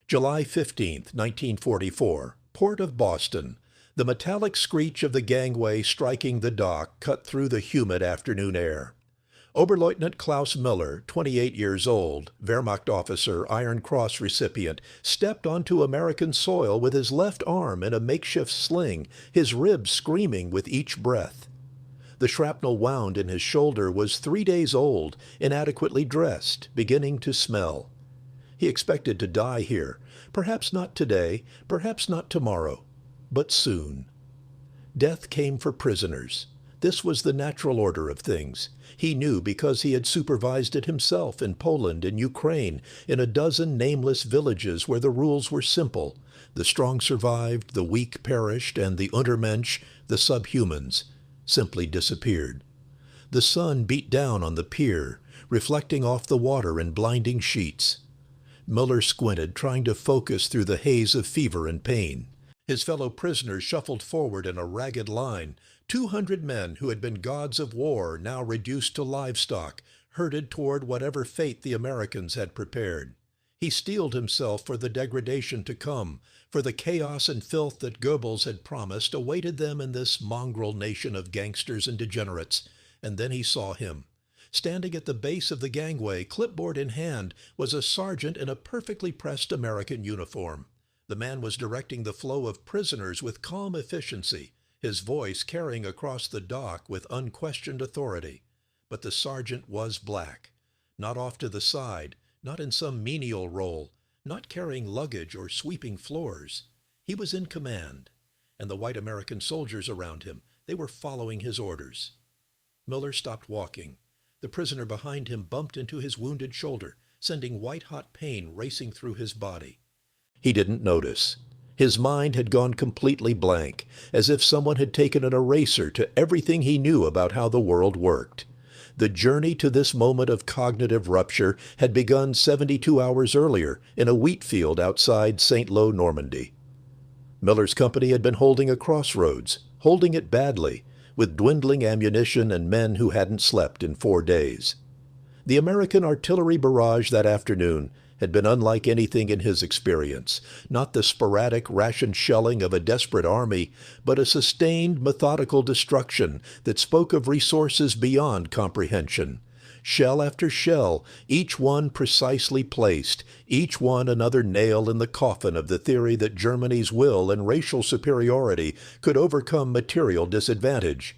July 15th, 1944, Port of Boston. The metallic screech of the gangway striking the dock cut through the humid afternoon air. Oberleutnant Klaus Miller, 28 years old, Wehrmacht officer, Iron Cross recipient, stepped onto American soil with his left arm in a makeshift sling, his ribs screaming with each breath. The shrapnel wound in his shoulder was 3 days old, inadequately dressed, beginning to smell. He expected to die here, perhaps not today, perhaps not tomorrow, but soon. Death came for prisoners. This was the natural order of things. He knew because he had supervised it himself in Poland and Ukraine, in a dozen nameless villages where the rules were simple. The strong survived, the weak perished, and the Untermensch, the subhumans, simply disappeared. The sun beat down on the pier, reflecting off the water in blinding sheets. Miller squinted, trying to focus through the haze of fever and pain. His fellow prisoners shuffled forward in a ragged line. 200 men who had been gods of war, now reduced to livestock, herded toward whatever fate the Americans had prepared. He steeled himself for the degradation to come, for the chaos and filth that Goebbels had promised awaited them in this mongrel nation of gangsters and degenerates. And then he saw him. Standing at the base of the gangway, clipboard in hand, was a sergeant in a perfectly pressed American uniform. The man was directing the flow of prisoners with calm efficiency, his voice carrying across the dock with unquestioned authority. But the sergeant was black, not off to the side, not in some menial role, not carrying luggage or sweeping floors. He was in command, and the white American soldiers around him, they were following his orders. Miller stopped walking. The prisoner behind him bumped into his wounded shoulder, sending white-hot pain racing through his body. He didn't notice. His mind had gone completely blank, as if someone had taken an eraser to everything he knew about how the world worked. The journey to this moment of cognitive rupture had begun 72 hours earlier in a wheat field outside St. Lo, Normandy. Miller's company had been holding a crossroads, holding it badly, with dwindling ammunition and men who hadn't slept in 4 days. The American artillery barrage that afternoon had been unlike anything in his experience, not the sporadic ration shelling of a desperate army, but a sustained, methodical destruction that spoke of resources beyond comprehension. Shell after shell, each one precisely placed, each one another nail in the coffin of the theory that Germany's will and racial superiority could overcome material disadvantage.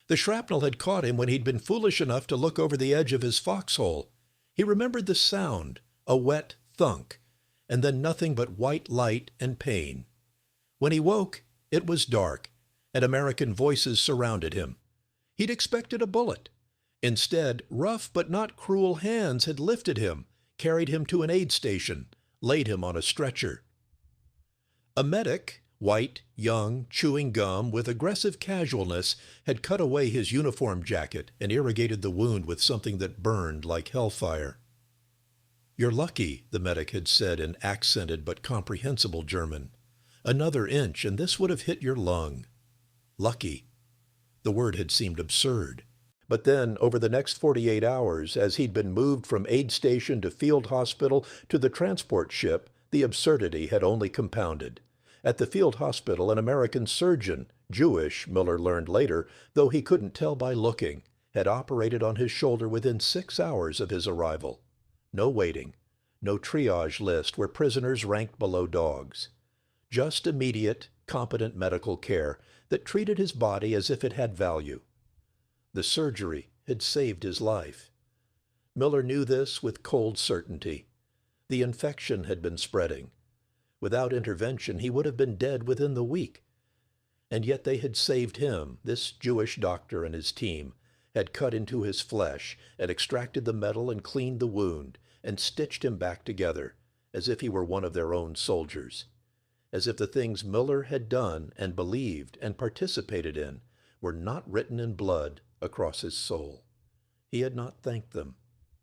The shrapnel had caught him when he'd been foolish enough to look over the edge of his foxhole. He remembered the sound, a wet thunk, and then nothing but white light and pain. When he woke, it was dark, and American voices surrounded him. He'd expected a bullet. Instead, rough but not cruel hands had lifted him, carried him to an aid station, laid him on a stretcher. A medic, white, young, chewing gum with aggressive casualness, had cut away his uniform jacket and irrigated the wound with something that burned like hellfire. "You're lucky," the medic had said in accented but comprehensible German. "Another inch, and this would have hit your lung." Lucky. The word had seemed absurd. But then, over the next 48 hours, as he'd been moved from aid station to field hospital to the transport ship, the absurdity had only compounded. At the field hospital, an American surgeon, Jewish, Miller learned later, though he couldn't tell by looking, had operated on his shoulder within 6 hours of his arrival. No waiting, no triage list where prisoners ranked below dogs. Just immediate, competent medical care that treated his body as if it had value. The surgery had saved his life. Miller knew this with cold certainty. The infection had been spreading. Without intervention, he would have been dead within the week. And yet they had saved him, this Jewish doctor and his team, had cut into his flesh and extracted the metal and cleaned the wound and stitched him back together, as if he were one of their own soldiers. As if the things Miller had done and believed and participated in were not written in blood across his soul. He had not thanked them.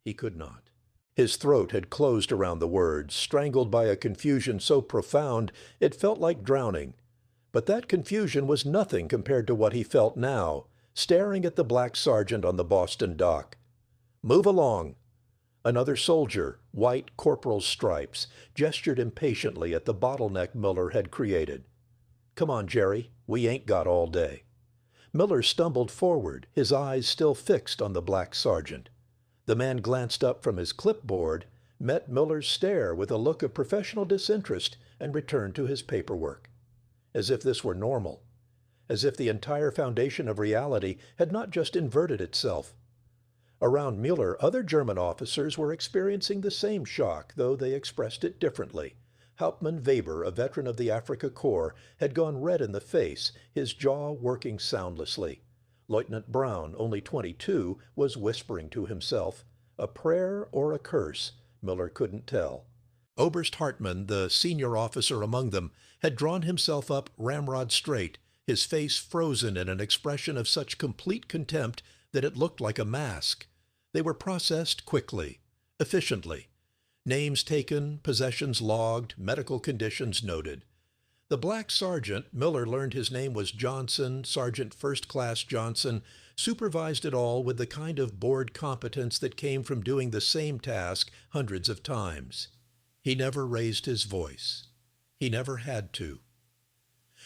He could not. His throat had closed around the words, strangled by a confusion so profound it felt like drowning. But that confusion was nothing compared to what he felt now, staring at the black sergeant on the Boston dock. "Move along." Another soldier, white corporal's stripes, gestured impatiently at the bottleneck Miller had created. "Come on, Jerry, we ain't got all day." Miller stumbled forward, his eyes still fixed on the black sergeant. The man glanced up from his clipboard, met Miller's stare with a look of professional disinterest, and returned to his paperwork. As if this were normal. As if the entire foundation of reality had not just inverted itself. Around Mueller, other German officers were experiencing the same shock, though they expressed it differently. Hauptmann Weber, a veteran of the Afrika Korps, had gone red in the face, his jaw working soundlessly. Lieutenant Brown, only 22, was whispering to himself. A prayer or a curse, Miller couldn't tell. Oberst Hartmann, the senior officer among them, had drawn himself up ramrod straight, his face frozen in an expression of such complete contempt that it looked like a mask. They were processed quickly, efficiently. Names taken, possessions logged, medical conditions noted. The black sergeant, Miller learned his name was Johnson, Sergeant First Class Johnson, supervised it all with the kind of bored competence that came from doing the same task hundreds of times. He never raised his voice. He never had to.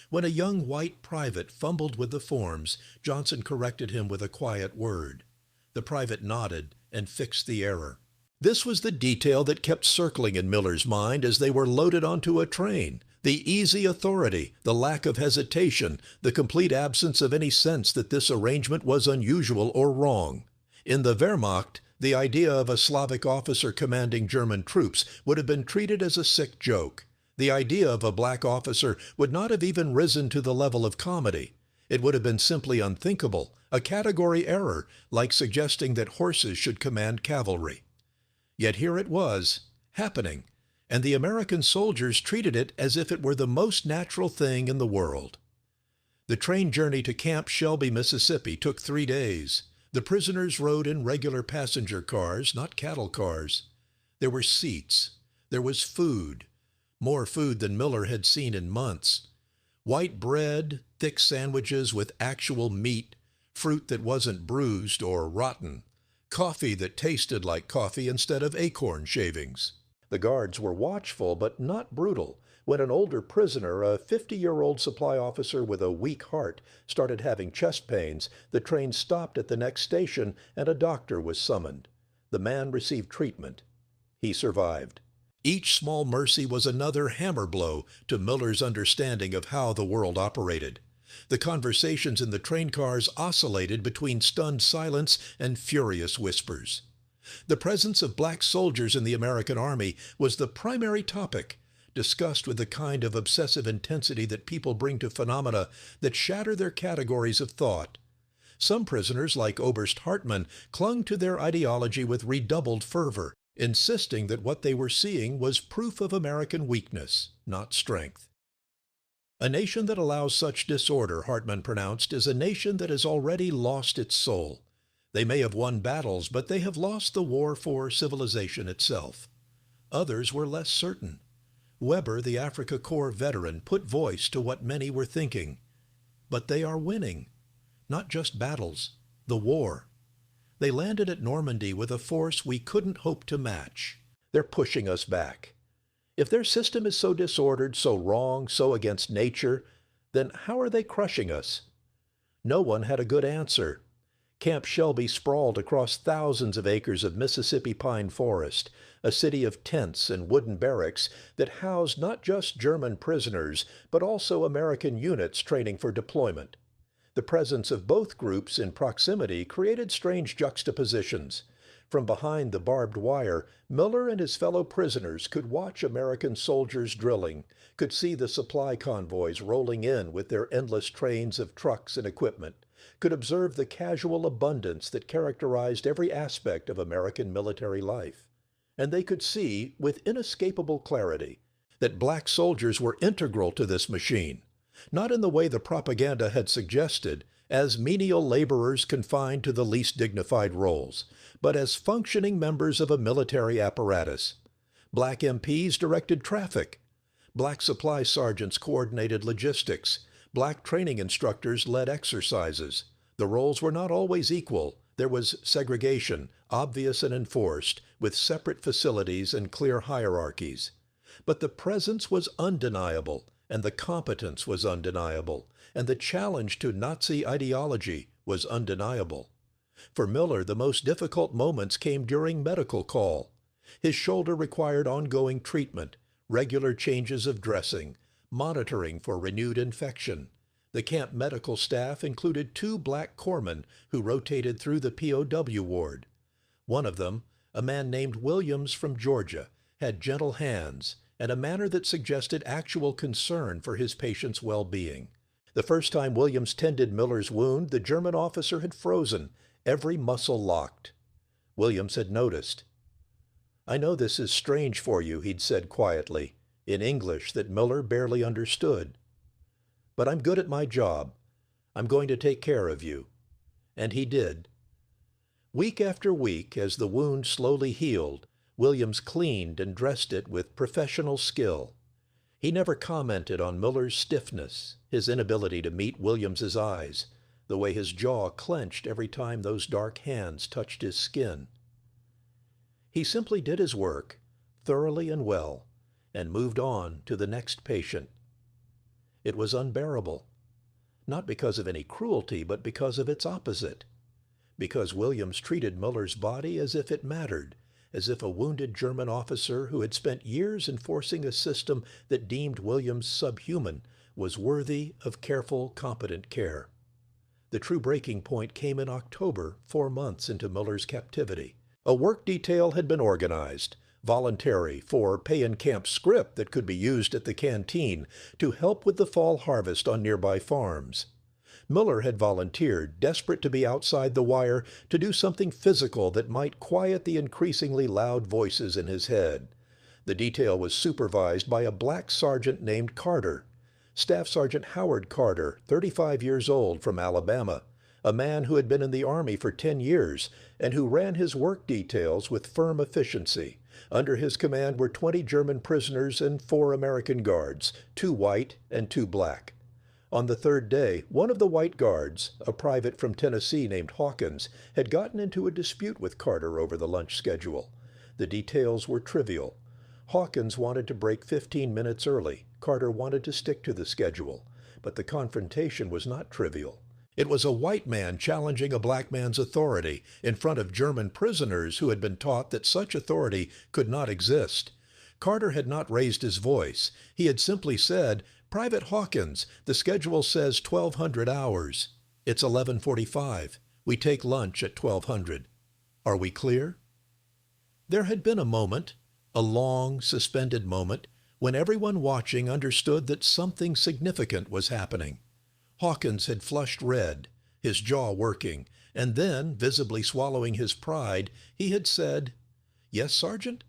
When a young white private fumbled with the forms, Johnson corrected him with a quiet word. The private nodded and fixed the error. This was the detail that kept circling in Miller's mind as they were loaded onto a train. The easy authority, the lack of hesitation, the complete absence of any sense that this arrangement was unusual or wrong. In the Wehrmacht, the idea of a Slavic officer commanding German troops would have been treated as a sick joke. The idea of a black officer would not have even risen to the level of comedy. It would have been simply unthinkable, a category error, like suggesting that horses should command cavalry. Yet here it was, happening, and the American soldiers treated it as if it were the most natural thing in the world. The train journey to Camp Shelby, Mississippi took 3 days. The prisoners rode in regular passenger cars, not cattle cars. There were seats. There was food. More food than Miller had seen in months. White bread, thick sandwiches with actual meat, fruit that wasn't bruised or rotten, coffee that tasted like coffee instead of acorn shavings. The guards were watchful but not brutal. When an older prisoner, a 50-year-old supply officer with a weak heart, started having chest pains, the train stopped at the next station and a doctor was summoned. The man received treatment. He survived. Each small mercy was another hammer blow to Miller's understanding of how the world operated. The conversations in the train cars oscillated between stunned silence and furious whispers. The presence of black soldiers in the American Army was the primary topic, discussed with the kind of obsessive intensity that people bring to phenomena that shatter their categories of thought. Some prisoners, like Oberst Hartmann, clung to their ideology with redoubled fervor, insisting that what they were seeing was proof of American weakness, not strength. A nation that allows such disorder, Hartmann pronounced, is a nation that has already lost its soul. They may have won battles, but they have lost the war for civilization itself. Others were less certain. Weber, the Afrika Korps veteran, put voice to what many were thinking. But they are winning. Not just battles, the war. They landed at Normandy with a force we couldn't hope to match. They're pushing us back. If their system is so disordered, so wrong, so against nature, then how are they crushing us? No one had a good answer. Camp Shelby sprawled across thousands of acres of Mississippi pine forest, a city of tents and wooden barracks that housed not just German prisoners, but also American units training for deployment. The presence of both groups in proximity created strange juxtapositions. From behind the barbed wire, Miller and his fellow prisoners could watch American soldiers drilling, could see the supply convoys rolling in with their endless trains of trucks and equipment, could observe the casual abundance that characterized every aspect of American military life. And they could see, with inescapable clarity, that black soldiers were integral to this machine, not in the way the propaganda had suggested, as menial laborers confined to the least dignified roles, but as functioning members of a military apparatus. Black MPs directed traffic. Black supply sergeants coordinated logistics. Black training instructors led exercises. The roles were not always equal, There was segregation, obvious and enforced, with separate facilities and clear hierarchies. But the presence was undeniable, and the competence was undeniable, and the challenge to Nazi ideology was undeniable. For Miller, the most difficult moments came during medical call. His shoulder required ongoing treatment, regular changes of dressing, monitoring for renewed infection. The camp medical staff included 2 black corpsmen who rotated through the POW ward. One of them, a man named Williams from Georgia, had gentle hands and a manner that suggested actual concern for his patient's well-being. The first time Williams tended Miller's wound, the German officer had frozen, every muscle locked. Williams had noticed. "I know this is strange for you," he'd said quietly, in English that Miller barely understood. "But I'm good at my job. I'm going to take care of you." And he did. Week after week, as the wound slowly healed, Williams cleaned and dressed it with professional skill. He never commented on Miller's stiffness, his inability to meet Williams's eyes, the way his jaw clenched every time those dark hands touched his skin. He simply did his work, thoroughly and well, and moved on to the next patient. It was unbearable, not because of any cruelty, but because of its opposite. Because Williams treated Miller's body as if it mattered, as if a wounded German officer who had spent years enforcing a system that deemed Williams subhuman was worthy of careful, competent care. The true breaking point came in October, 4 months into Miller's captivity. A work detail had been organized, voluntary, for pay-in-camp scrip that could be used at the canteen to help with the fall harvest on nearby farms. Miller had volunteered, desperate to be outside the wire, to do something physical that might quiet the increasingly loud voices in his head. The detail was supervised by a black sergeant named Carter. Staff Sergeant Howard Carter, 35 years old, from Alabama, a man who had been in the Army for 10 years and who ran his work details with firm efficiency. Under his command were 20 German prisoners and 4 American guards, 2 white and 2 black. On the 3rd day, one of the white guards, a private from Tennessee named Hawkins, had gotten into a dispute with Carter over the lunch schedule. The details were trivial. Hawkins wanted to break 15 minutes early. Carter wanted to stick to the schedule. But the confrontation was not trivial. It was a white man challenging a black man's authority in front of German prisoners who had been taught that such authority could not exist. Carter had not raised his voice. He had simply said, "Private Hawkins, the schedule says 1,200 hours. It's 11:45. We take lunch at 1200. Are we clear?" There had been a moment, a long, suspended moment, when everyone watching understood that something significant was happening. Hawkins had flushed red, his jaw working, and then, visibly swallowing his pride, he had said, "Yes, Sergeant?"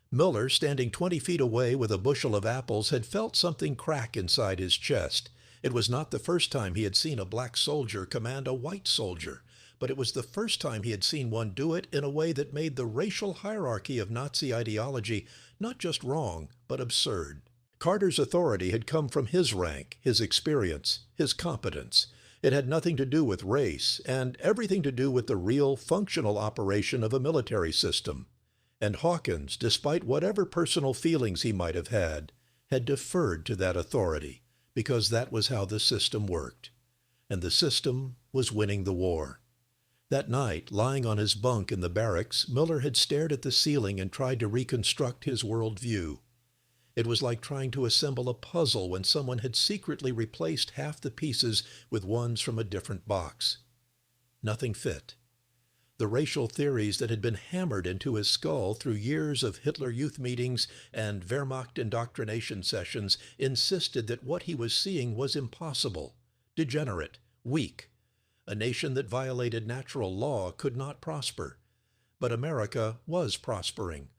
Miller, standing 20 feet away with a bushel of apples, had felt something crack inside his chest. It was not the first time he had seen a black soldier command a white soldier, but it was the first time he had seen one do it in a way that made the racial hierarchy of Nazi ideology not just wrong, but absurd. Carter's authority had come from his rank, his experience, his competence. It had nothing to do with race, and everything to do with the real, functional operation of a military system. And Hawkins, despite whatever personal feelings he might have had deferred to that authority, because that was how the system worked. And the system was winning the war. That night, lying on his bunk in the barracks, Miller had stared at the ceiling and tried to reconstruct his worldview. It was like trying to assemble a puzzle when someone had secretly replaced half the pieces with ones from a different box. Nothing fit. The racial theories that had been hammered into his skull through years of Hitler Youth meetings and Wehrmacht indoctrination sessions insisted that what he was seeing was impossible, degenerate, weak. A nation that violated natural law could not prosper. But America was prospering.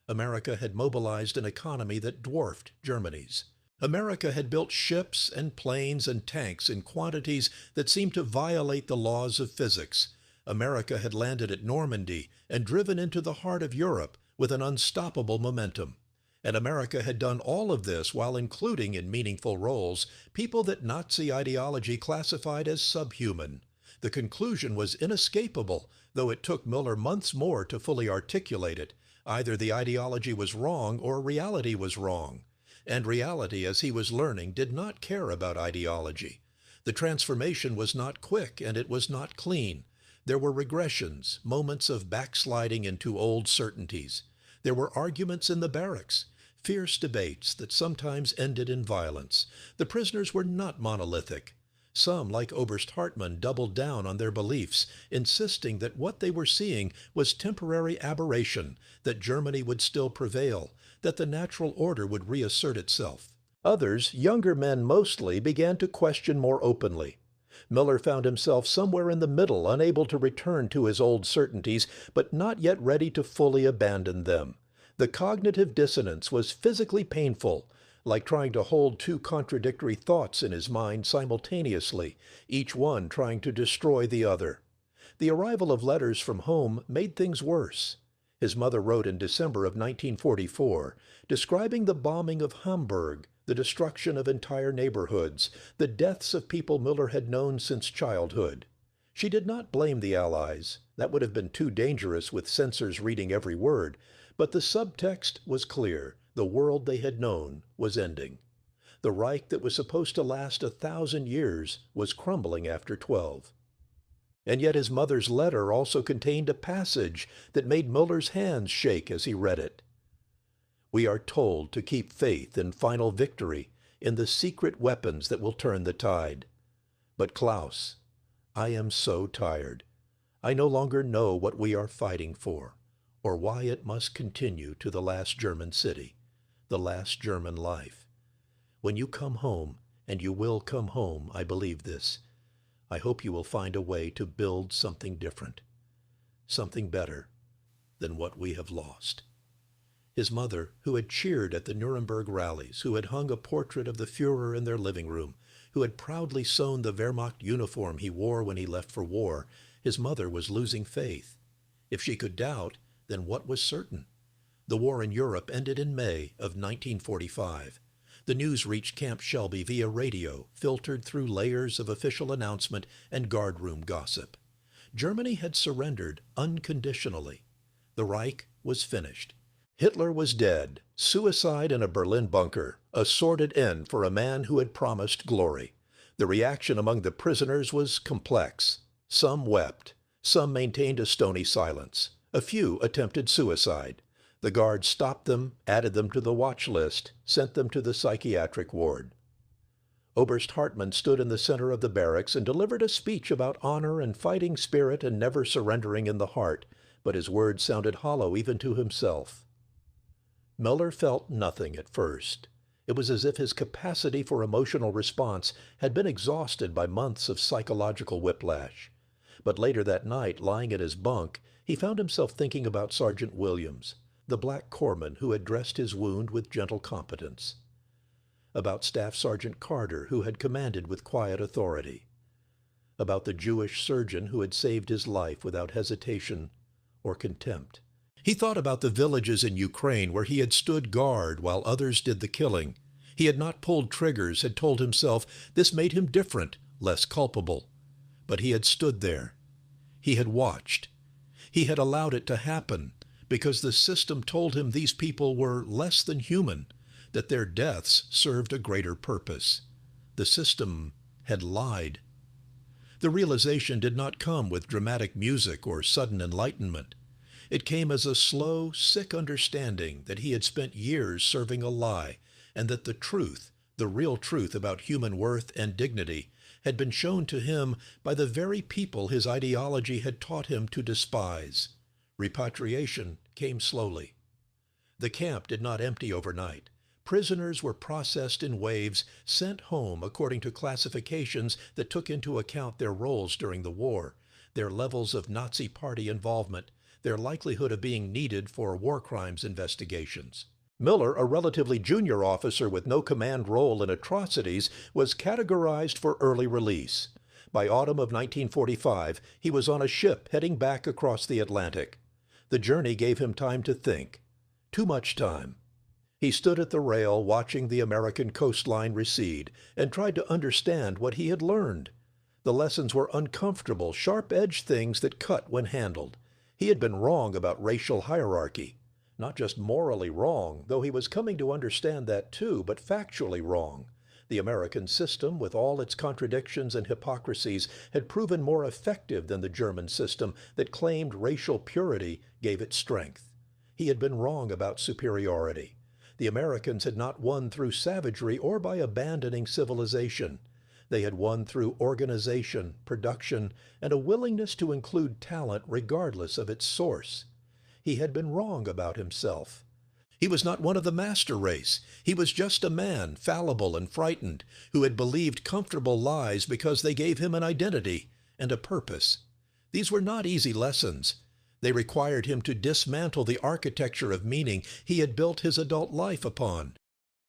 America had mobilized an economy that dwarfed Germany's. America had built ships and planes and tanks in quantities that seemed to violate the laws of physics. America had landed at Normandy and driven into the heart of Europe with an unstoppable momentum. And America had done all of this while including in meaningful roles people that Nazi ideology classified as subhuman. The conclusion was inescapable. Though it took Miller months more to fully articulate it, either the ideology was wrong or reality was wrong. And reality, as he was learning, did not care about ideology. The transformation was not quick and it was not clean. There were regressions, moments of backsliding into old certainties. There were arguments in the barracks, fierce debates that sometimes ended in violence. The prisoners were not monolithic. Some, like Oberst Hartmann, doubled down on their beliefs, insisting that what they were seeing was temporary aberration, that Germany would still prevail, that the natural order would reassert itself. Others, younger men mostly, began to question more openly. Miller found himself somewhere in the middle, unable to return to his old certainties, but not yet ready to fully abandon them. The cognitive dissonance was physically painful, like trying to hold two contradictory thoughts in his mind simultaneously, each one trying to destroy the other. The arrival of letters from home made things worse. His mother wrote in December of 1944, describing the bombing of Hamburg, the destruction of entire neighborhoods, the deaths of people Miller had known since childhood. She did not blame the Allies. That would have been too dangerous with censors reading every word. But the subtext was clear. The world they had known was ending. The Reich that was supposed to last 1,000 years was crumbling after 12. And yet his mother's letter also contained a passage that made Muller's hands shake as he read it. We are told to keep faith in final victory, in the secret weapons that will turn the tide. But Klaus, I am so tired. I no longer know what we are fighting for, or why it must continue to the last German city, the last German life. When you come home, and you will come home, I believe this, I hope you will find a way to build something different, something better than what we have lost. His mother, who had cheered at the Nuremberg rallies, who had hung a portrait of the Führer in their living room, who had proudly sewn the Wehrmacht uniform he wore when he left for war, his mother was losing faith. If she could doubt, then what was certain? The war in Europe ended in May of 1945. The news reached Camp Shelby via radio, filtered through layers of official announcement and guardroom gossip. Germany had surrendered unconditionally. The Reich was finished. Hitler was dead, suicide in a Berlin bunker, a sordid end for a man who had promised glory. The reaction among the prisoners was complex. Some wept. Some maintained a stony silence. A few attempted suicide. The guards stopped them, added them to the watch list, sent them to the psychiatric ward. Oberst Hartmann stood in the center of the barracks and delivered a speech about honor and fighting spirit and never surrendering in the heart, but his words sounded hollow even to himself. Miller felt nothing at first. It was as if his capacity for emotional response had been exhausted by months of psychological whiplash. But later that night, lying in his bunk, he found himself thinking about Sergeant Williams, the black corpsman who had dressed his wound with gentle competence. About Staff Sergeant Carter, who had commanded with quiet authority. About the Jewish surgeon who had saved his life without hesitation or contempt. He thought about the villages in Ukraine where he had stood guard while others did the killing. He had not pulled triggers, had told himself this made him different, less culpable. But he had stood there. He had watched. He had allowed it to happen because the system told him these people were less than human, that their deaths served a greater purpose. The system had lied. The realization did not come with dramatic music or sudden enlightenment. It came as a slow, sick understanding that he had spent years serving a lie, and that the truth, the real truth about human worth and dignity, had been shown to him by the very people his ideology had taught him to despise. Repatriation came slowly. The camp did not empty overnight. Prisoners were processed in waves, sent home according to classifications that took into account their roles during the war, their levels of Nazi Party involvement, their likelihood of being needed for war crimes investigations. Miller, a relatively junior officer with no command role in atrocities, was categorized for early release. By autumn of 1945, he was on a ship heading back across the Atlantic. The journey gave him time to think. Too much time. He stood at the rail watching the American coastline recede and tried to understand what he had learned. The lessons were uncomfortable, sharp-edged things that cut when handled. He had been wrong about racial hierarchy. Not just morally wrong, though he was coming to understand that too, but factually wrong. The American system, with all its contradictions and hypocrisies, had proven more effective than the German system that claimed racial purity gave it strength. He had been wrong about superiority. The Americans had not won through savagery or by abandoning civilization. They had won through organization, production, and a willingness to include talent regardless of its source. He had been wrong about himself. He was not one of the master race. He was just a man, fallible and frightened, who had believed comfortable lies because they gave him an identity and a purpose. These were not easy lessons. They required him to dismantle the architecture of meaning he had built his adult life upon.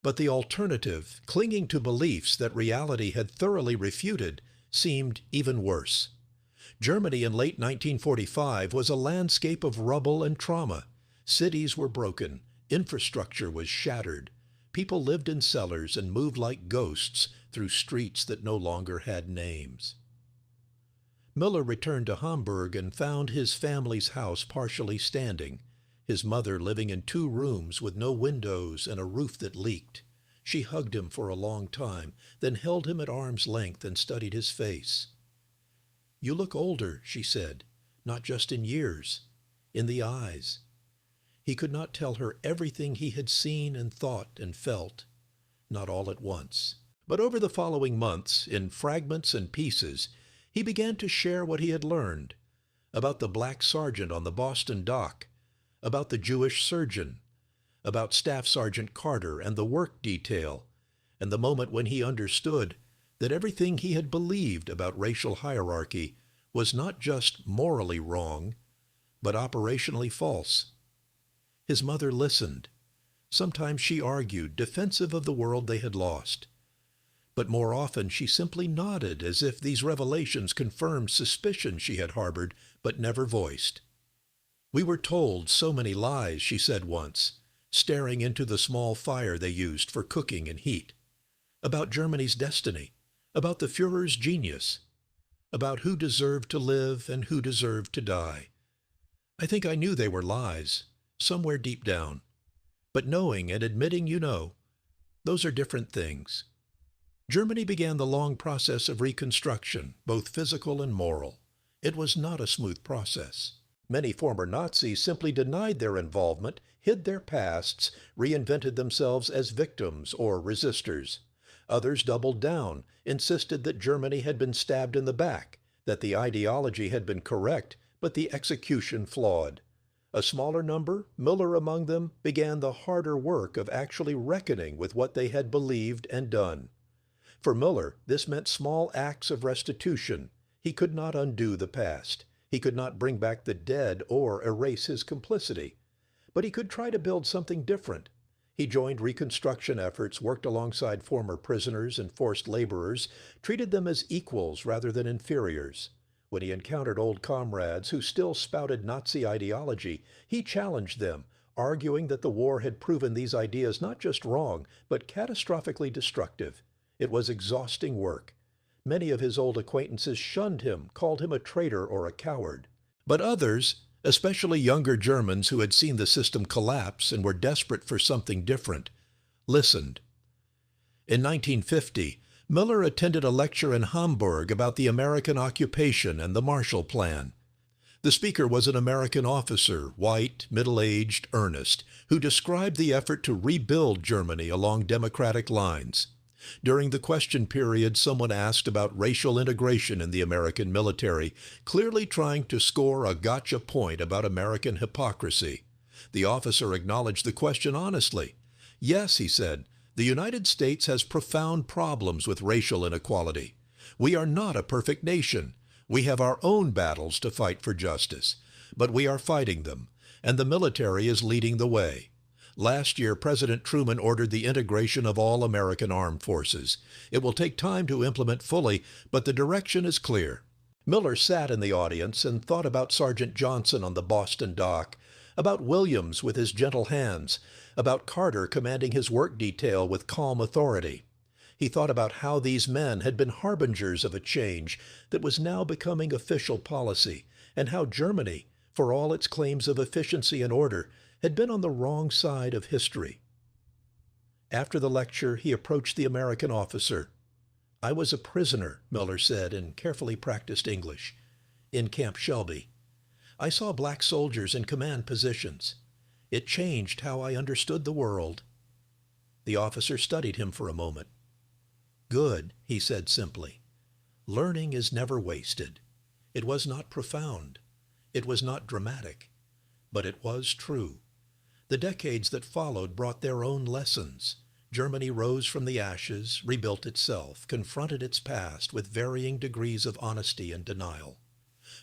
But the alternative, clinging to beliefs that reality had thoroughly refuted, seemed even worse. Germany in late 1945 was a landscape of rubble and trauma. Cities were broken. Infrastructure was shattered. People lived in cellars and moved like ghosts through streets that no longer had names. Miller returned to Hamburg and found his family's house partially standing, his mother living in 2 rooms with no windows and a roof that leaked. She hugged him for a long time, then held him at arm's length and studied his face. "You look older," she said, "not just in years, in the eyes." He could not tell her everything he had seen and thought and felt, not all at once. But over the following months, in fragments and pieces, he began to share what he had learned about the black sergeant on the Boston dock, about the Jewish surgeon, about Staff Sergeant Carter and the work detail, and the moment when he understood that everything he had believed about racial hierarchy was not just morally wrong, but operationally false. His mother listened. Sometimes she argued, defensive of the world they had lost. But more often she simply nodded as if these revelations confirmed suspicions she had harbored but never voiced. "We were told so many lies," she said once, staring into the small fire they used for cooking and heat. About Germany's destiny, about the Führer's genius, about who deserved to live and who deserved to die. I think I knew they were lies, somewhere deep down. But knowing and admitting you know, those are different things. Germany began the long process of reconstruction, both physical and moral. It was not a smooth process. Many former Nazis simply denied their involvement, hid their pasts, reinvented themselves as victims or resistors. Others doubled down, insisted that Germany had been stabbed in the back, that the ideology had been correct, but the execution flawed. A smaller number, Miller among them, began the harder work of actually reckoning with what they had believed and done. For Miller, this meant small acts of restitution. He could not undo the past. He could not bring back the dead or erase his complicity. But he could try to build something different. He joined reconstruction efforts, worked alongside former prisoners and forced laborers, treated them as equals rather than inferiors. When he encountered old comrades who still spouted Nazi ideology, he challenged them, arguing that the war had proven these ideas not just wrong, but catastrophically destructive. It was exhausting work. Many of his old acquaintances shunned him, called him a traitor or a coward. But others, especially younger Germans who had seen the system collapse and were desperate for something different, listened. In 1950, Miller attended a lecture in Hamburg about the American occupation and the Marshall Plan. The speaker was an American officer, white, middle-aged, earnest, who described the effort to rebuild Germany along democratic lines. During the question period, someone asked about racial integration in the American military, clearly trying to score a gotcha point about American hypocrisy. The officer acknowledged the question honestly. "Yes," he said, "the United States has profound problems with racial inequality. We are not a perfect nation. We have our own battles to fight for justice. But we are fighting them, and the military is leading the way. Last year, President Truman ordered the integration of all American armed forces. It will take time to implement fully, but the direction is clear." Miller sat in the audience and thought about Sergeant Johnson on the Boston dock, about Williams with his gentle hands, about Carter commanding his work detail with calm authority. He thought about how these men had been harbingers of a change that was now becoming official policy, and how Germany, for all its claims of efficiency and order, had been on the wrong side of history. After the lecture, he approached the American officer. "I was a prisoner," Miller said in carefully practiced English, "in Camp Shelby. I saw black soldiers in command positions. It changed how I understood the world." The officer studied him for a moment. "Good," he said simply. "Learning is never wasted. It was not profound. It was not dramatic. But it was true. The decades that followed brought their own lessons. Germany rose from the ashes, rebuilt itself, confronted its past with varying degrees of honesty and denial.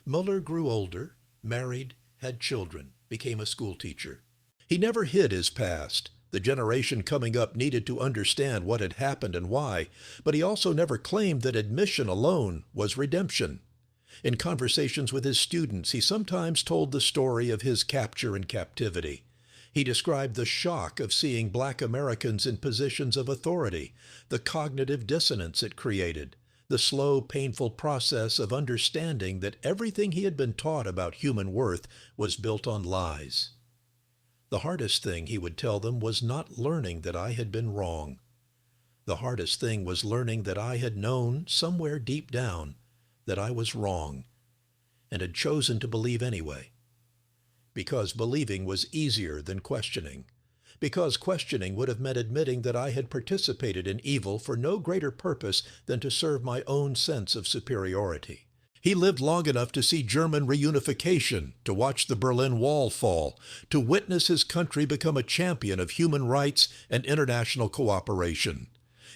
Muller grew older, married, had children, became a schoolteacher. He never hid his past. The generation coming up needed to understand what had happened and why, but he also never claimed that admission alone was redemption. In conversations with his students, he sometimes told the story of his capture and captivity. He described the shock of seeing black Americans in positions of authority, the cognitive dissonance it created, the slow, painful process of understanding that everything he had been taught about human worth was built on lies. The hardest thing, he would tell them, was not learning that I had been wrong. The hardest thing was learning that I had known, somewhere deep down, that I was wrong, and had chosen to believe anyway. Because believing was easier than questioning. Because questioning would have meant admitting that I had participated in evil for no greater purpose than to serve my own sense of superiority. He lived long enough to see German reunification, to watch the Berlin Wall fall, to witness his country become a champion of human rights and international cooperation.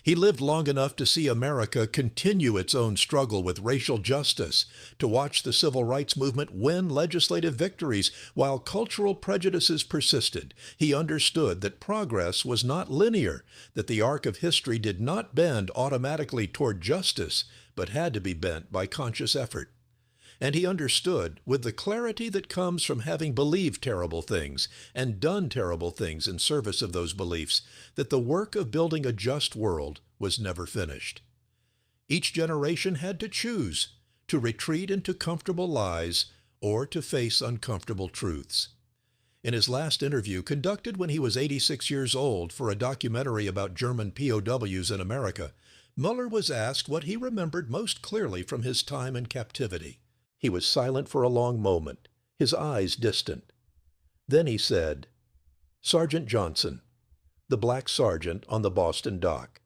He lived long enough to see America continue its own struggle with racial justice, to watch the civil rights movement win legislative victories while cultural prejudices persisted. He understood that progress was not linear, that the arc of history did not bend automatically toward justice, but had to be bent by conscious effort. And he understood, with the clarity that comes from having believed terrible things and done terrible things in service of those beliefs, that the work of building a just world was never finished. Each generation had to choose to retreat into comfortable lies or to face uncomfortable truths. In his last interview, conducted when he was 86 years old for a documentary about German POWs in America, Muller was asked what he remembered most clearly from his time in captivity. He was silent for a long moment, his eyes distant. Then he said, "Sergeant Johnson, the black sergeant on the Boston dock.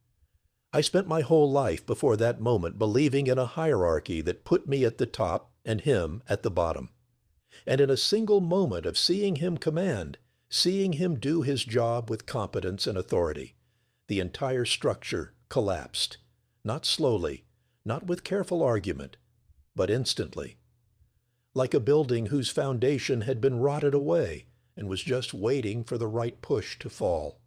I spent my whole life before that moment believing in a hierarchy that put me at the top and him at the bottom. And in a single moment of seeing him command, seeing him do his job with competence and authority, the entire structure collapsed, not slowly, not with careful argument, but instantly. Like a building whose foundation had been rotted away and was just waiting for the right push to fall."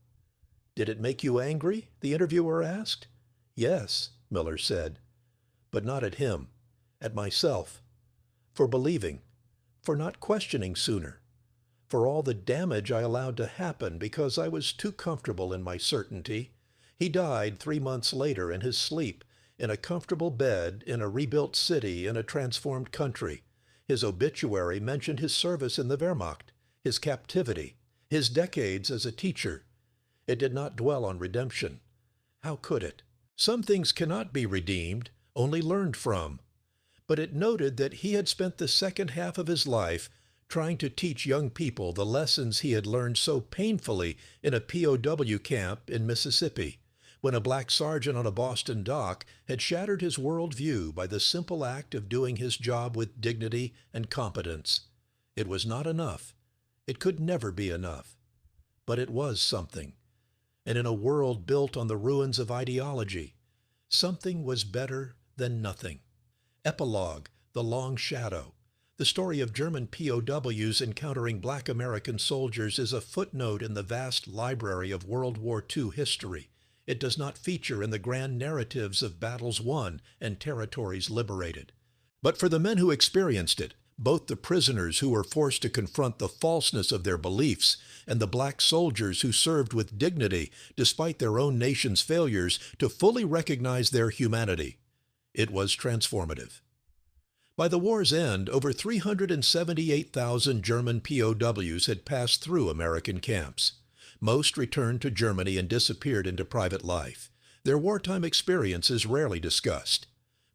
"Did it make you angry?" the interviewer asked. "Yes," Miller said, "but not at him, at myself, for believing, for not questioning sooner, for all the damage I allowed to happen because I was too comfortable in my certainty." He died 3 months later in his sleep, in a comfortable bed, in a rebuilt city, in a transformed country. His obituary mentioned his service in the Wehrmacht, his captivity, his decades as a teacher. It did not dwell on redemption. How could it? Some things cannot be redeemed, only learned from. But it noted that he had spent the second half of his life trying to teach young people the lessons he had learned so painfully in a POW camp in Mississippi, when a black sergeant on a Boston dock had shattered his worldview by the simple act of doing his job with dignity and competence. It was not enough. It could never be enough. But it was something. And in a world built on the ruins of ideology, something was better than nothing. Epilogue, The Long Shadow. The story of German POWs encountering black American soldiers is a footnote in the vast library of World War II history. It does not feature in the grand narratives of battles won and territories liberated. But for the men who experienced it, Both the prisoners who were forced to confront the falseness of their beliefs and the black soldiers who served with dignity despite their own nation's failures to fully recognize their humanity. It was transformative. By the war's end, over 378,000 German POWs had passed through American camps. Most returned to Germany and disappeared into private life. Their wartime experience is rarely discussed.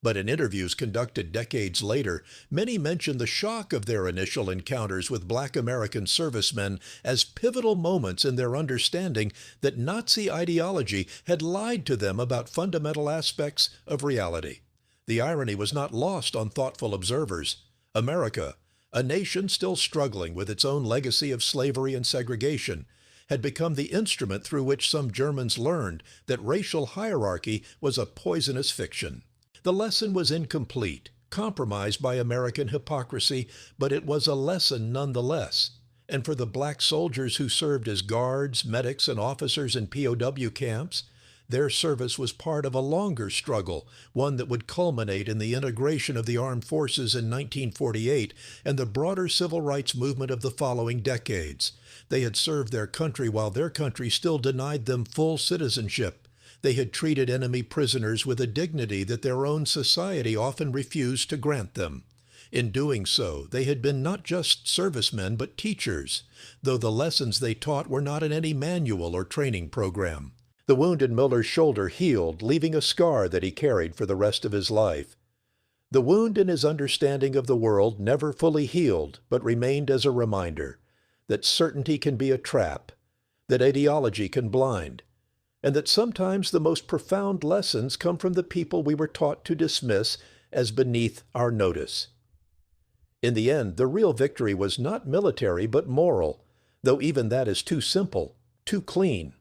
But in interviews conducted decades later, many mention the shock of their initial encounters with Black American servicemen as pivotal moments in their understanding that Nazi ideology had lied to them about fundamental aspects of reality. The irony was not lost on thoughtful observers. America, a nation still struggling with its own legacy of slavery and segregation, had become the instrument through which some Germans learned that racial hierarchy was a poisonous fiction. The lesson was incomplete, compromised by American hypocrisy, but it was a lesson nonetheless. And for the black soldiers who served as guards, medics, and officers in POW camps, their service was part of a longer struggle, one that would culminate in the integration of the armed forces in 1948 and the broader civil rights movement of the following decades. They had served their country while their country still denied them full citizenship. They had treated enemy prisoners with a dignity that their own society often refused to grant them. In doing so, they had been not just servicemen but teachers, though the lessons they taught were not in any manual or training program. The wound in Miller's shoulder healed, leaving a scar that he carried for the rest of his life. The wound in his understanding of the world never fully healed, but remained as a reminder that certainty can be a trap, that ideology can blind, and that sometimes the most profound lessons come from the people we were taught to dismiss as beneath our notice. In the end, the real victory was not military but moral, though even that is too simple, too clean.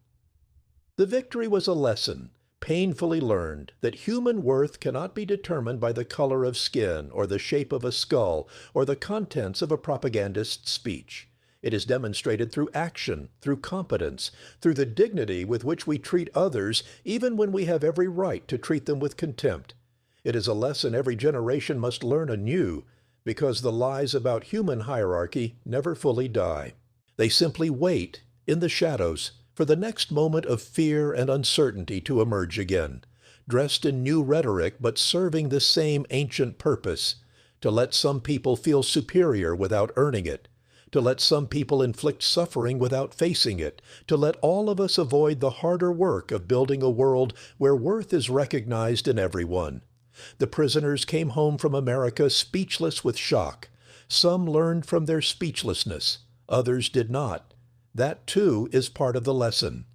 The victory was a lesson, painfully learned, that human worth cannot be determined by the color of skin or the shape of a skull or the contents of a propagandist's speech. It is demonstrated through action, through competence, through the dignity with which we treat others, even when we have every right to treat them with contempt. It is a lesson every generation must learn anew, because the lies about human hierarchy never fully die. They simply wait, in the shadows, for the next moment of fear and uncertainty to emerge again, dressed in new rhetoric but serving the same ancient purpose, to let some people feel superior without earning it, to let some people inflict suffering without facing it, to let all of us avoid the harder work of building a world where worth is recognized in everyone. The prisoners came home from America speechless with shock. Some learned from their speechlessness, others did not. That, too, is part of the lesson.